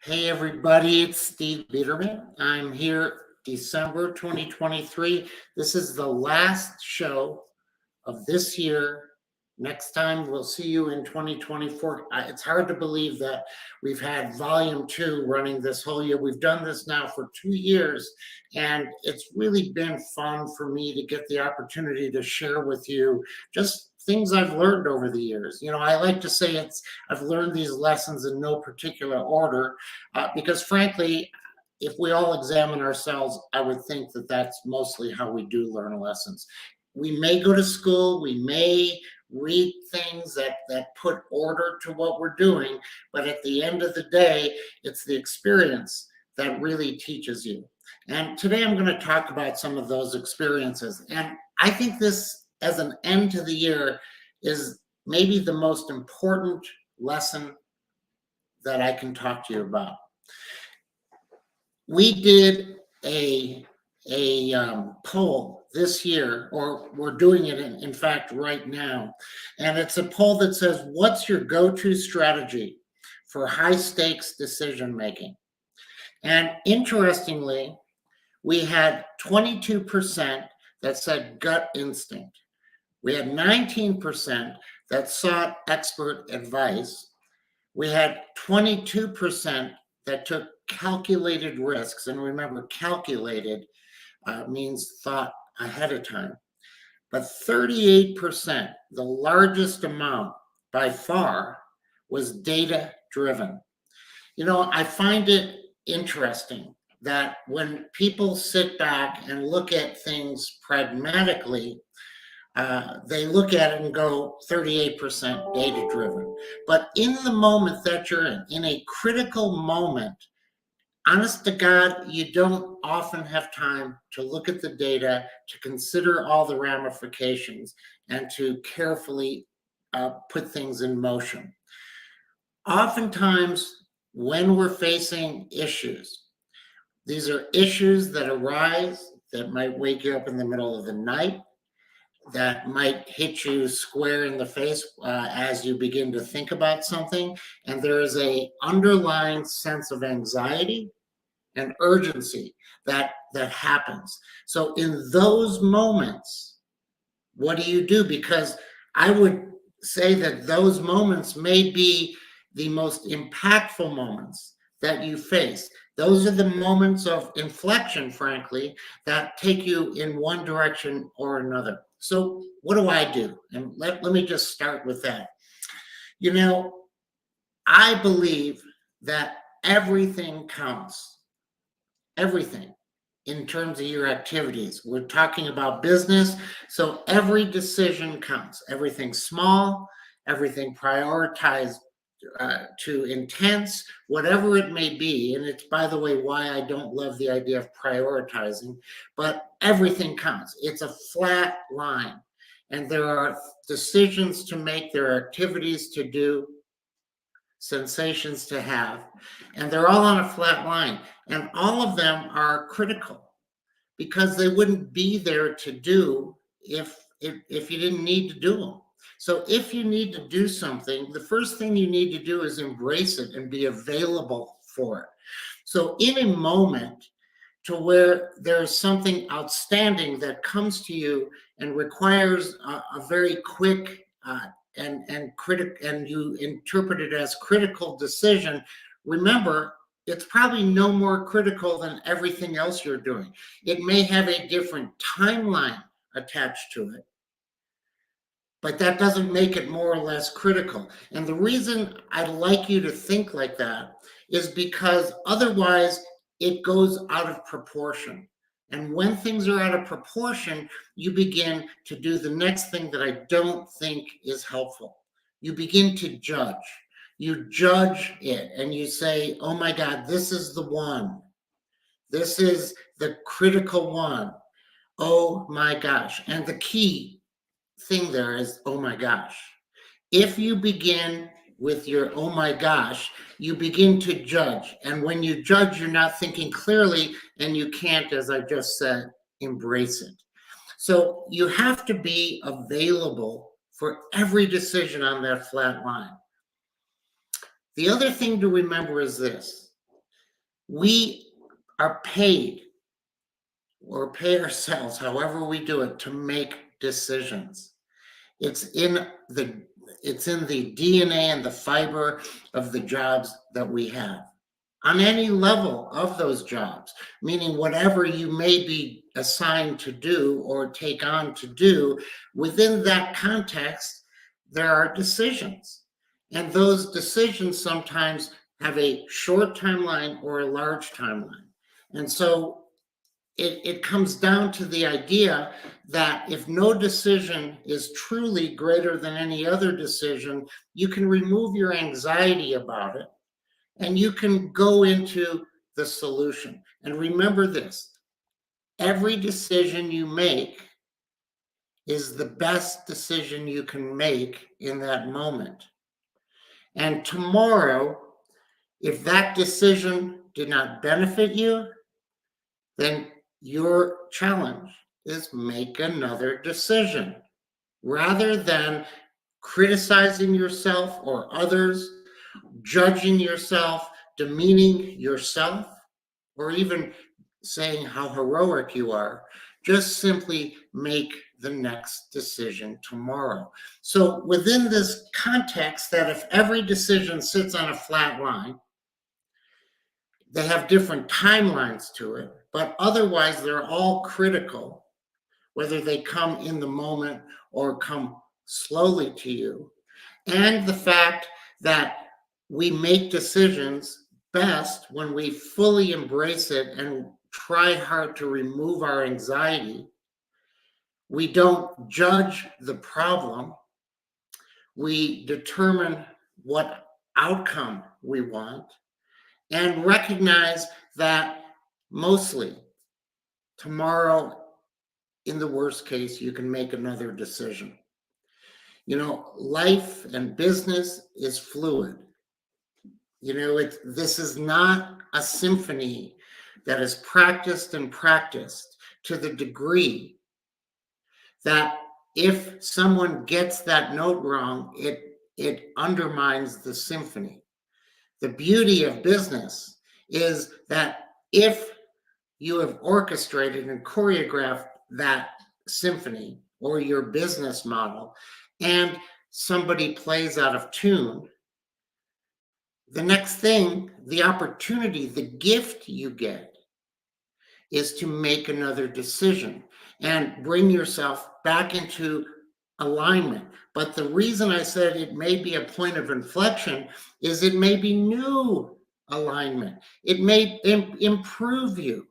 Hey everybody, it's Steve Biederman. I'm here December 2023. This is the last show of this year. Next time we'll see you in 2024. It's hard to believe that we've had volume 2 running this whole year. We've done this now for 2 years, and it's really been fun for me to get the opportunity to share with you just things I've learned over the years. I like to say I've learned these lessons in no particular order, because frankly, if we all examine ourselves, I would think that that's mostly how we do learn lessons. We may go to school, we may read things that put order to what we're doing, but at the end of the day, it's the experience that really teaches you. And today I'm going to talk about some of those experiences. And I think this, as an end to the year, is maybe the most important lesson that I can talk to you about. We did a poll this year, or we're doing it in fact right now, and it's a poll that says, what's your go-to strategy for high stakes decision making? And interestingly, we had 22% that said gut instinct. We had 19% that sought expert advice. We had 22% that took calculated risks. And remember, calculated means thought ahead of time. But 38%, the largest amount by far, was data driven. I find it interesting that when people sit back and look at things pragmatically, they look at it and go 38% data driven. But in the moment that you're in a critical moment, honest to God, you don't often have time to look at the data, to consider all the ramifications, and to carefully put things in motion. Oftentimes, when we're facing issues, these are issues that arise that might wake you up in the middle of the night, that might hit you square in the face as you begin to think about something, and there is a underlying sense of anxiety and urgency that happens. So in those moments, what do you do? Because I would say that those moments may be the most impactful moments that you face. Those are the moments of inflection, frankly, that take you in one direction or another. So what do I do? And let me just start with that. I believe that everything counts. Everything in terms of your activities. We're talking about business, so every decision counts. Everything small, everything prioritized to intense, whatever it may be. And it's, by the way, why I don't love the idea of prioritizing, but everything counts. It's a flat line, and there are decisions to make, there are activities to do, sensations to have, and they're all on a flat line, and all of them are critical because they wouldn't be there to do if you didn't need to do them. So if you need to do something, the first thing you need to do is embrace it and be available for it. So in a moment to where there's something outstanding that comes to you and requires a very quick and you interpret it as critical decision, remember, it's probably no more critical than everything else you're doing. It may have a different timeline attached to it, but that doesn't make it more or less critical. And the reason I'd like you to think like that is because otherwise it goes out of proportion. And when things are out of proportion, you begin to do the next thing that I don't think is helpful. You begin to judge. You judge it and you say, oh my God, this is the one. This is the critical one. Oh my gosh. And the key thing there is, oh my gosh. If you begin with your oh my gosh, you begin to judge. And when you judge, you're not thinking clearly, and you can't, as I just said, embrace it. So you have to be available for every decision on that flat line. The other thing to remember is this. We are paid or pay ourselves, however we do it, to make decisions. It's in the DNA and the fiber of the jobs that we have on any level of those jobs, meaning whatever you may be assigned to do or take on to do, within that context, there are decisions. And those decisions sometimes have a short timeline or a large timeline. And so it comes down to the idea that if no decision is truly greater than any other decision, you can remove your anxiety about it and you can go into the solution. And remember this, every decision you make is the best decision you can make in that moment. And tomorrow, if that decision did not benefit you, then your challenge is make another decision rather than criticizing yourself or others, judging yourself, demeaning yourself, or even saying how heroic you are. Just simply make the next decision tomorrow. So within this context that if every decision sits on a flat line, they have different timelines to it, but otherwise they're all critical, whether they come in the moment or come slowly to you. And the fact that we make decisions best when we fully embrace it and try hard to remove our anxiety. We don't judge the problem. We determine what outcome we want and recognize that mostly tomorrow, in the worst case, you can make another decision. You know, life and business is fluid. You know, this is not a symphony that is practiced and practiced to the degree that if someone gets that note wrong, it undermines the symphony. The beauty of business is that if you have orchestrated and choreographed that symphony or your business model and somebody plays out of tune, the next thing, the opportunity, the gift you get is to make another decision and bring yourself back into alignment. But the reason I said it may be a point of inflection is it may be new alignment. It may improve you.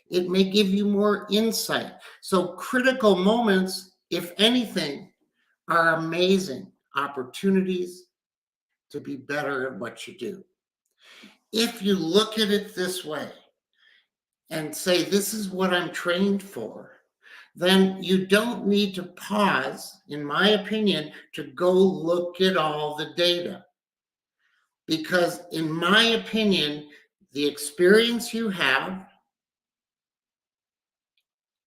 It may give you more insight. So critical moments, if anything, are amazing opportunities to be better at what you do. If you look at it this way and say, this is what I'm trained for, then you don't need to pause, in my opinion, to go look at all the data. Because in my opinion, the experience you have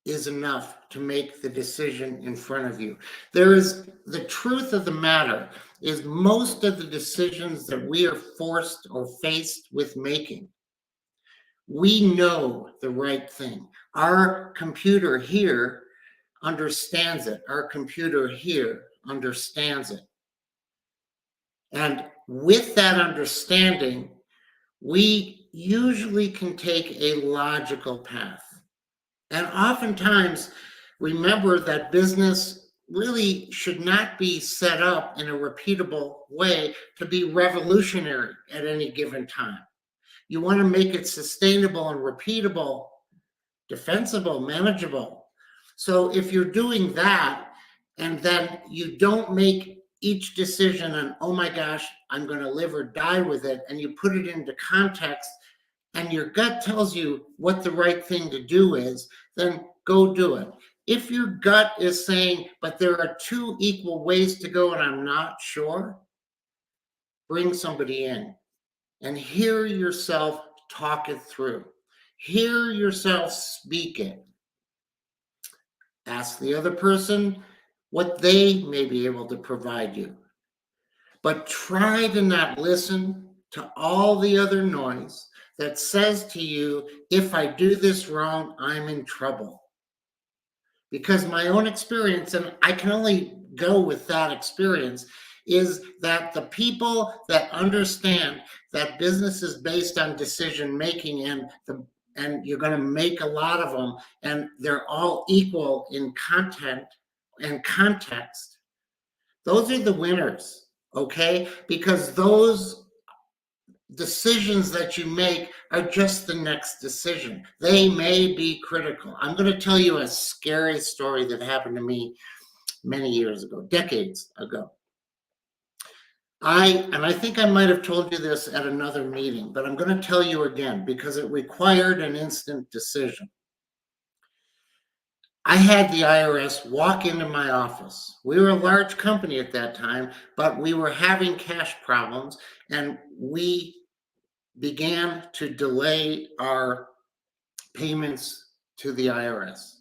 is enough to make the decision in front of you. The truth of the matter is most of the decisions that we are forced or faced with making, we know the right thing. Our computer here understands it. Our computer here understands it. And with that understanding, we usually can take a logical path. And oftentimes, remember that business really should not be set up in a repeatable way to be revolutionary at any given time. You want to make it sustainable and repeatable, defensible, manageable. So if you're doing that, and then you don't make each decision and, oh my gosh, I'm going to live or die with it, and you put it into context, and your gut tells you what the right thing to do is, then go do it. If your gut is saying, but there are two equal ways to go and I'm not sure, bring somebody in and hear yourself talk it through. Hear yourself speak it. Ask the other person what they may be able to provide you. But try to not listen to all the other noise. that says to you, if I do this wrong, I'm in trouble. Because my own experience, and I can only go with that experience, is that the people that understand that business is based on decision making, and you're going to make a lot of them, and they're all equal in content and context, those are the winners, okay? Because those decisions that you make are just the next decision. They may be critical. I'm going to tell you a scary story that happened to me many years ago, decades ago. I think I might have told you this at another meeting, but I'm going to tell you again because it required an instant decision. I had the IRS walk into my office. We were a large company at that time, but we were having cash problems, and we began to delay our payments to the IRS.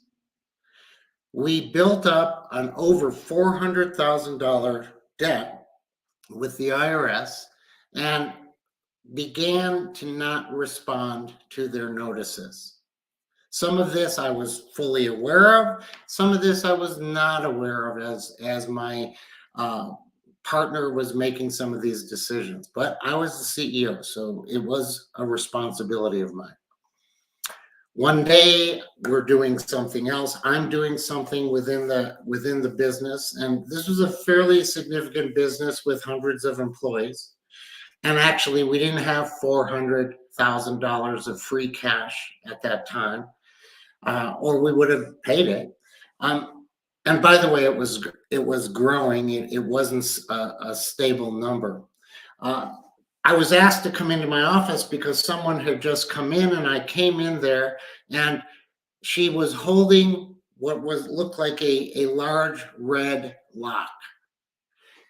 We built up an over $400,000 debt with the IRS and began to not respond to their notices. Some of this I was fully aware of. Some of this I was not aware of as my partner was making some of these decisions. But I was the CEO, so it was a responsibility of mine. One day we're doing something else. I'm doing something within the business, and this was a fairly significant business with hundreds of employees. And actually, we didn't have $400,000 of free cash at that time, or we would have paid it. And by the way, it was growing. It wasn't a stable number. I was asked to come into my office because someone had just come in, and I came in there, and she was holding what looked like a large red lock.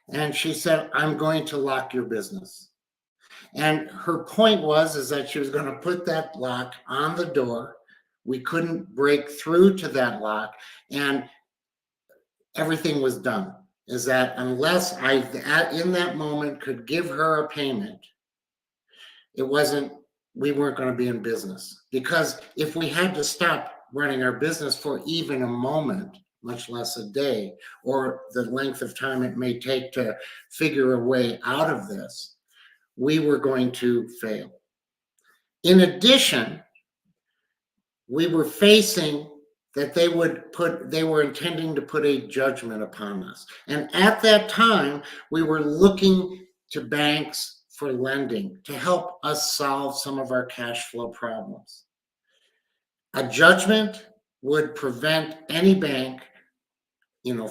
And she said, "I'm going to lock your business." And her point is that she was going to put that lock on the door. We couldn't break through to that lock, and everything was done. Is that unless I, in that moment, could give her a payment, we weren't going to be in business. Because if we had to stop running our business for even a moment, much less a day, or the length of time it may take to figure a way out of this, we were going to fail. In addition, we were facing that they were intending to put a judgment upon us. And at that time, we were looking to banks for lending to help us solve some of our cash flow problems. A judgment would prevent any bank,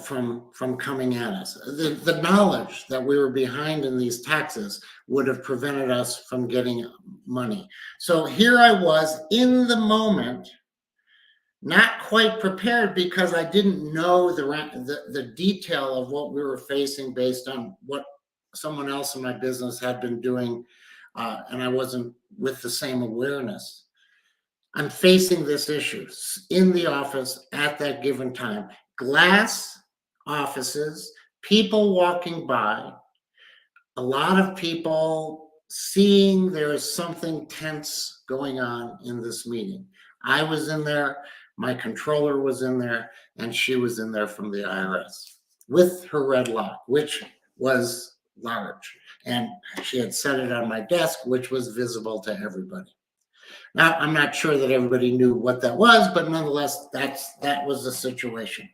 from coming at us. The knowledge that we were behind in these taxes would have prevented us from getting money. So here I was in the moment, not quite prepared because I didn't know the detail of what we were facing based on what someone else in my business had been doing, and I wasn't with the same awareness. I'm facing this issue in the office at that given time. Glass offices, people walking by, a lot of people seeing there is something tense going on in this meeting. I was in there, my controller was in there, and she was in there from the IRS with her red lock, which was large. And she had set it on my desk, which was visible to everybody. Now, I'm not sure that everybody knew what that was, but nonetheless, that was the situation.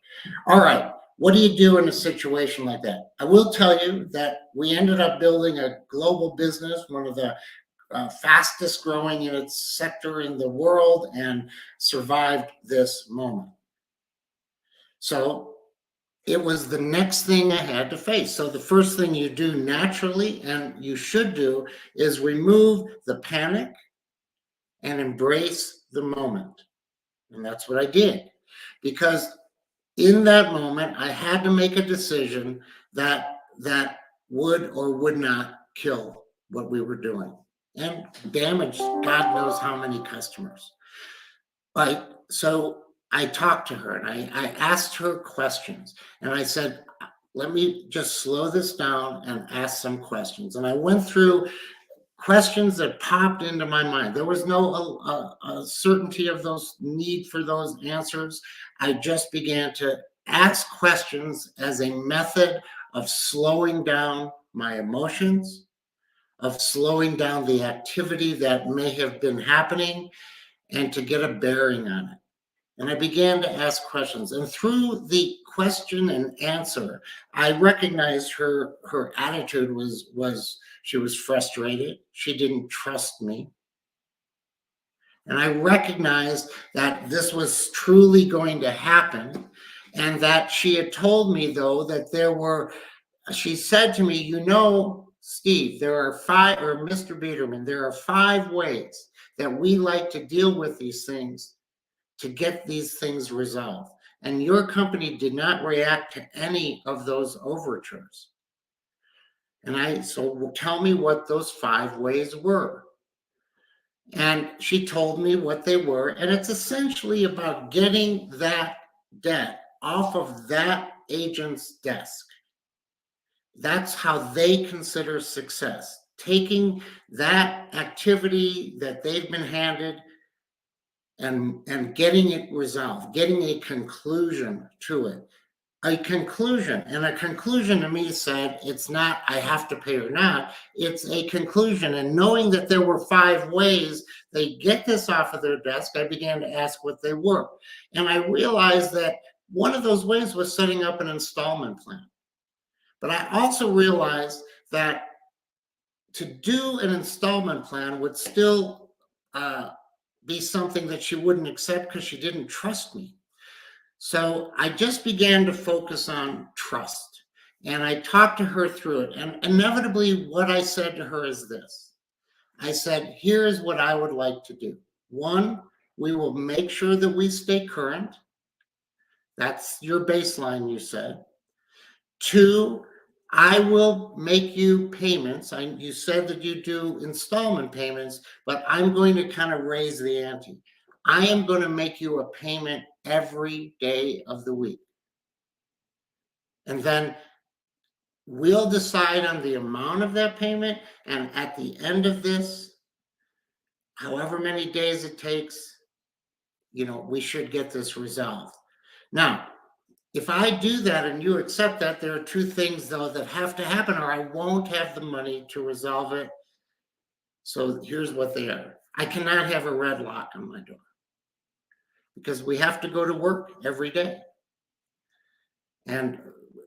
All right, what do you do in a situation like that? I will tell you that we ended up building a global business, one of the fastest growing in its sector in the world, and survived this moment. So it was the next thing I had to face. So the first thing you do naturally, and you should do, is remove the panic and embrace the moment. And that's what I did. Because in that moment, I had to make a decision that would or would not kill what we were doing and damage God knows how many customers. Right? So I talked to her and I asked her questions, and I said, let me just slow this down and ask some questions. And I went through questions that popped into my mind. There was no certainty of those need for those answers. I just began to ask questions as a method of slowing down my emotions, of slowing down the activity that may have been happening, and to get a bearing on it. And I began to ask questions. And through the question and answer, I recognized her attitude was she was frustrated. She didn't trust me. And I recognized that this was truly going to happen. And that she had told me, though, that she said to me, Steve, there are 5, or Mr. Biederman, there are 5 ways that we like to deal with these things to get these things resolved. And your company did not react to any of those overtures. And so tell me what those 5 ways were. And she told me what they were. And it's essentially about getting that debt off of that agent's desk. That's how they consider success. Taking that activity that they've been handed and getting it resolved, getting a conclusion to it. A conclusion. And a conclusion to me said, it's not, I have to pay or not. It's a conclusion. And knowing that there were 5 ways they get this off of their desk, I began to ask what they were. And I realized that one of those ways was setting up an installment plan. But I also realized that to do an installment plan would still be something that she wouldn't accept because she didn't trust me. So I just began to focus on trust. And I talked to her through it. And inevitably, what I said to her is this. I said, here's what I would like to do. 1, we will make sure that we stay current. That's your baseline, you said. 2, I will make you payments. You said that you do installment payments, but I'm going to kind of raise the ante. I am going to make you a payment every day of the week. And then we'll decide on the amount of that payment. And at the end of this, however many days it takes, we should get this resolved. Now, if I do that and you accept that, there are 2 things, though, that have to happen, or I won't have the money to resolve it. So here's what they are. I cannot have a red lock on my door because we have to go to work every day. And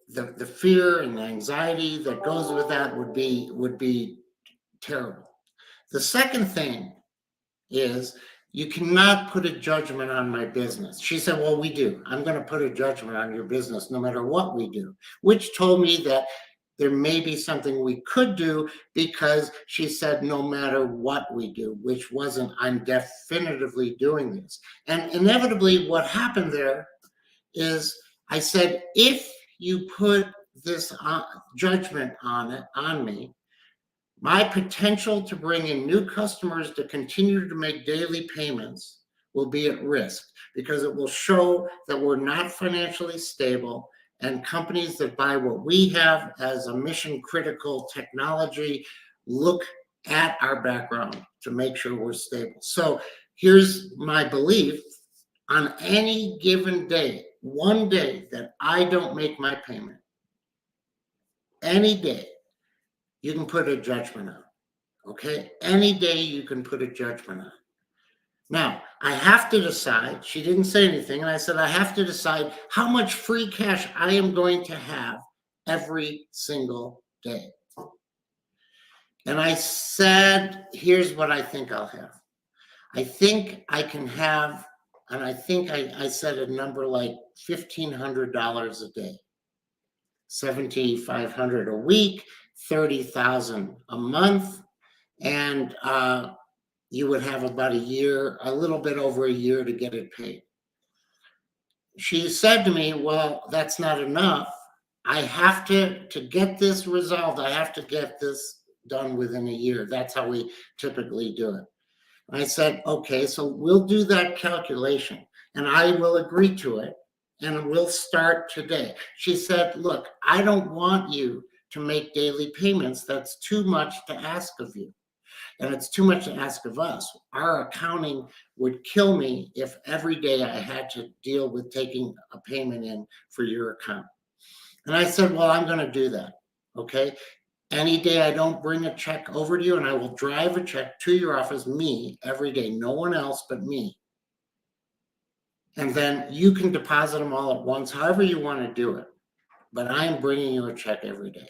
the fear and the anxiety that goes with that would be terrible. The second thing is, you cannot put a judgment on my business. She said, well, we do. I'm going to put a judgment on your business no matter what we do, which told me that there may be something we could do, because she said, no matter what we do, which wasn't, I'm definitively doing this. And inevitably what happened there is I said, if you put this judgment on me, my potential to bring in new customers to continue to make daily payments will be at risk, because it will show that we're not financially stable, and companies that buy what we have as a mission critical technology look at our background to make sure we're stable. So here's my belief. On any given day, one day that I don't make my payment, any day, you can put a judgment on. Okay? Any day you can put a judgment on. Now, I have to decide, she didn't say anything, and I said, I have to decide how much free cash I am going to have every single day. And I said, here's what I think I'll have. I think I can have, and I think I said a number like $1,500 a day, $7,500 a week, $30,000 a month, and you would have about a year, a little bit over a year to get it paid. She said to me, well, that's not enough. I have to get this resolved, I have to get this done within a year. That's how we typically do it. And I said, okay, so we'll do that calculation and I will agree to it and we'll start today. She said, look, I don't want you to make daily payments. That's too much to ask of you. And it's too much to ask of us. Our accounting would kill me if every day I had to deal with taking a payment in for your account. And I said, well, I'm going to do that. Okay. Any day I don't bring a check over to you, and I will drive a check to your office, me, every day, no one else but me. And then you can deposit them all at once, however you want to do it. But I am bringing you a check every day.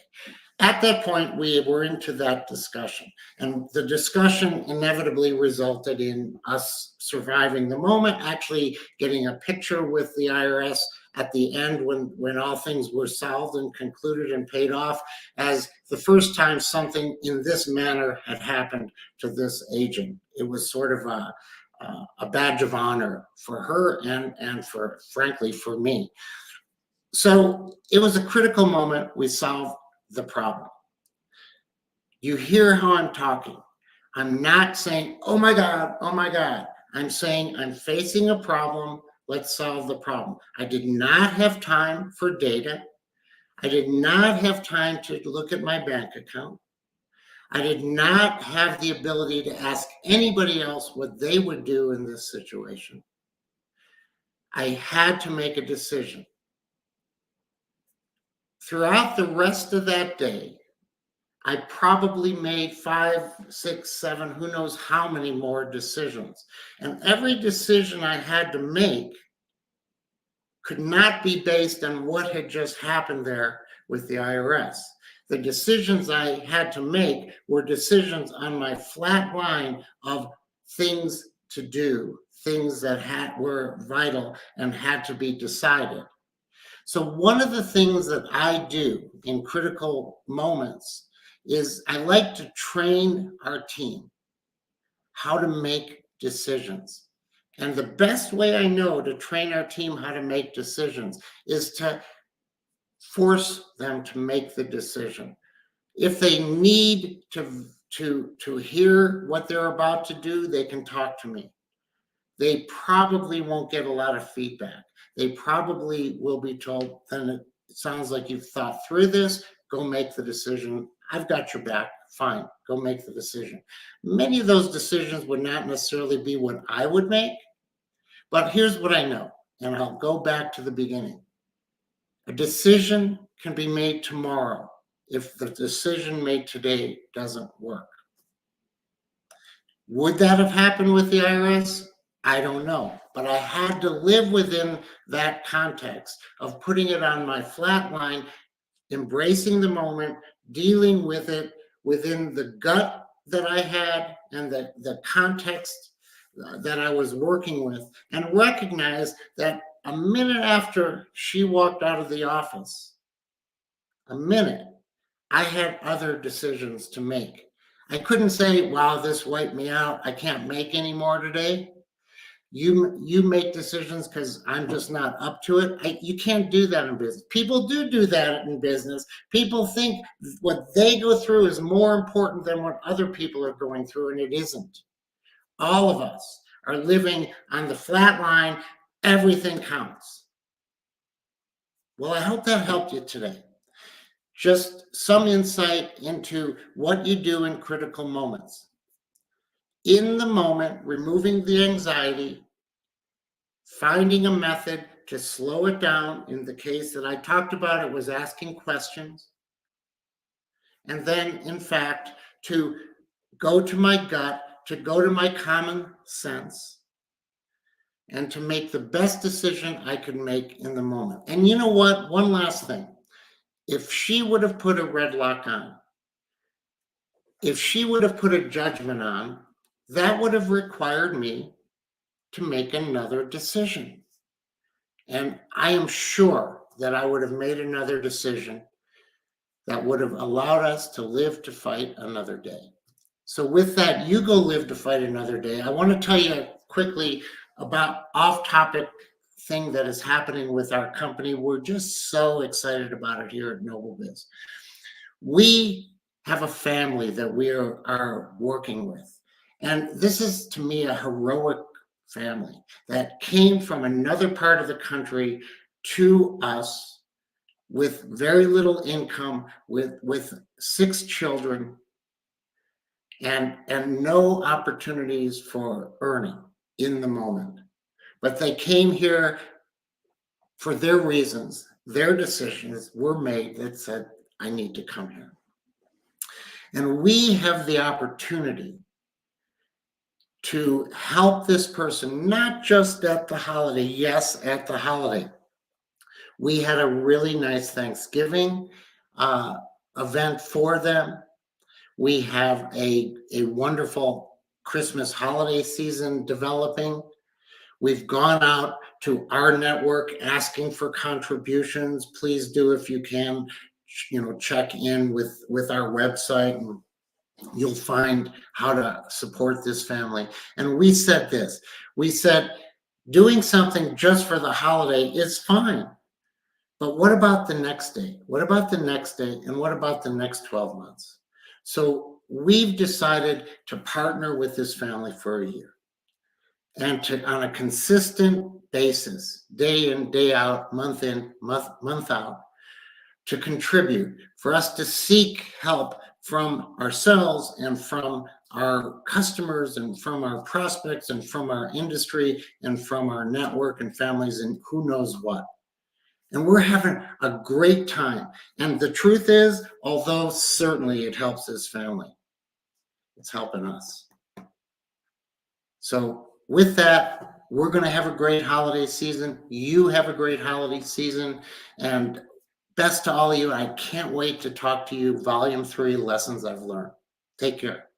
At that point, we were into that discussion. And the discussion inevitably resulted in us surviving the moment, actually getting a picture with the IRS at the end when all things were solved and concluded and paid off, as the first time something in this manner had happened to this agent. It was sort of a badge of honor for her and for, frankly, for me. So it was a critical moment. We solved the problem. You hear how I'm talking. I'm not saying, oh my God, oh my God. I'm saying I'm facing a problem. Let's solve the problem. I did not have time for data. I did not have time to look at my bank account. I did not have the ability to ask anybody else what they would do in this situation. I had to make a decision. Throughout the rest of that day, I probably made 5, 6, 7, who knows how many more decisions. And every decision I had to make could not be based on what had just happened there with the IRS. The decisions I had to make were decisions on my flat line of things to do, things that were vital and had to be decided. So one of the things that I do in critical moments is I like to train our team how to make decisions. And the best way I know to train our team how to make decisions is to force them to make the decision. If they need to hear what they're about to do, they can talk to me. They probably won't get a lot of feedback. They probably will be told, then it sounds like you've thought through this, go make the decision. I've got your back, fine, go make the decision. Many of those decisions would not necessarily be what I would make, but here's what I know, and I'll go back to the beginning. A decision can be made tomorrow if the decision made today doesn't work. Would that have happened with the IRS? I don't know, but I had to live within that context of putting it on my flat line, embracing the moment, dealing with it within the gut that I had and the context that I was working with, and recognize that a minute after she walked out of the office, a minute, I had other decisions to make. I couldn't say, wow, this wiped me out. I can't make any more today. You make decisions because I'm just not up to it. You can't do that in business. People do that in business. People think what they go through is more important than what other people are going through, and it isn't. All of us are living on the flat line. Everything counts. Well, I hope that helped you today. Just some insight into what you do in critical moments. In the moment, removing the anxiety, finding a method to slow it down. In the case that I talked about, it was asking questions. And then, in fact, to go to my gut, to go to my common sense, and to make the best decision I could make in the moment. And you know what? One last thing. If she would have put a red lock on, if she would have put a judgment on, that would have required me to make another decision. And I am sure that I would have made another decision that would have allowed us to live to fight another day. So with that, you go live to fight another day. I want to tell you quickly about off-topic thing that is happening with our company. We're just so excited about it here at NobleBiz. We have a family that we are working with. And this is, to me, a heroic family that came from another part of the country to us with very little income, with 6 children. and no opportunities for earning in the moment. But they came here for their reasons. Their decisions were made that said, I need to come here. And we have the opportunity to help this person, not just at the holiday. Yes, at the holiday. We had a really nice Thanksgiving event for them. We have a wonderful Christmas holiday season developing. We've gone out to our network asking for contributions. Please do, if you can, check in with our website, and you'll find how to support this family. And we said this, we said, doing something just for the holiday is fine. But what about the next day? What about the next day? And what about the next 12 months? So we've decided to partner with this family for a year, and to, on a consistent basis, day in, day out, month in, month out, to contribute, for us to seek help from ourselves and from our customers and from our prospects and from our industry and from our network and families and who knows what. And we're having a great time. And the truth is, although certainly it helps this family, it's helping us. So with that, we're going to have a great holiday season. You have a great holiday season. And best to all of you, I can't wait to talk to you. Volume 3, Lessons I've Learned. Take care.